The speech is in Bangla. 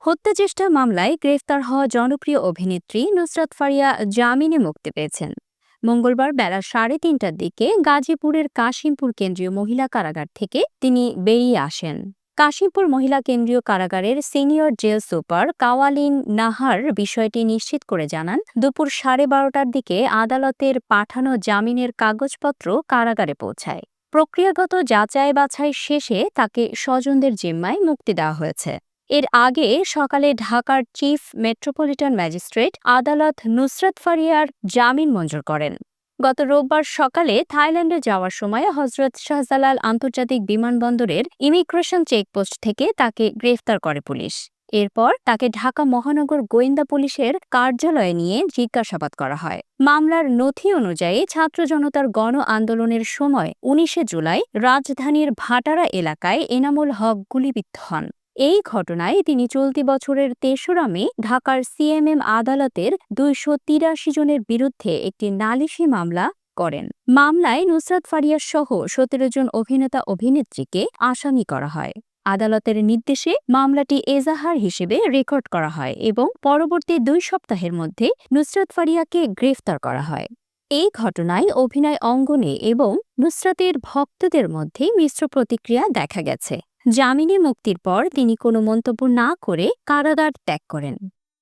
হত্যাচেষ্টা মামলায় গ্রেফতার হওয়া জনপ্রিয় অভিনেত্রী নুসরাত ফারিয়া জামিনে মুক্তি পেয়েছেন। মঙ্গলবার বেলা 3:30টার দিকে গাজীপুরের কাশিমপুর কেন্দ্রীয় মহিলা কারাগার থেকে তিনি বেরিয়ে আসেন। কাশিমপুর মহিলা কেন্দ্রীয় কারাগারের সিনিয়র জেল সুপার কাওয়ালিন নাহার বিষয়টি নিশ্চিত করে জানান, দুপুর 12:30টার দিকে আদালতের পাঠানো জামিনের কাগজপত্র কারাগারে পৌঁছায়। প্রক্রিয়াগত যাচাই বাছাই শেষে তাকে স্বজনদের জিম্মায় মুক্তি দেওয়া হয়েছে। এর আগে সকালে ঢাকার চিফ মেট্রোপলিটন ম্যাজিস্ট্রেট আদালত নুসরাত ফারিয়ার জামিন মঞ্জুর করেন। গত রোববার সকালে থাইল্যান্ডে যাওয়ার সময় হজরত শাহজালাল আন্তর্জাতিক বিমানবন্দরের ইমিগ্রেশন চেকপোস্ট থেকে তাকে গ্রেফতার করে পুলিশ। এরপর তাকে ঢাকা মহানগর গোয়েন্দা পুলিশের কার্যালয়ে নিয়ে জিজ্ঞাসাবাদ করা হয়। মামলার নথি অনুযায়ী ছাত্র জনতার গণ আন্দোলনের সময় 19শে জুলাই রাজধানীর ভাটারা এলাকায় এনামুল হক গুলিবিদ্ধ হন। এই ঘটনায় তিনি চলতি বছরের ৩রা মে ঢাকার সিএমএম আদালতের ২৮৩ জনের বিরুদ্ধে একটি নালিশি মামলা করেন। মামলায় নুসরাত ফারিয়া সহ ১৭ জন অভিনেতা অভিনেত্রীকে আসামি করা হয়। আদালতের নির্দেশে মামলাটি এজাহার হিসেবে রেকর্ড করা হয় এবং পরবর্তী ২ সপ্তাহের মধ্যে নুসরাত ফারিয়াকে গ্রেফতার করা হয়। এই ঘটনায় অভিনয় অঙ্গনে এবং নুসরাতের ভক্তদের মধ্যে মিশ্র প্রতিক্রিয়া দেখা গেছে। জামিনে মুক্তির পর তিনি কোনো মন্তব্য না করে কারাগার ত্যাগ করেন।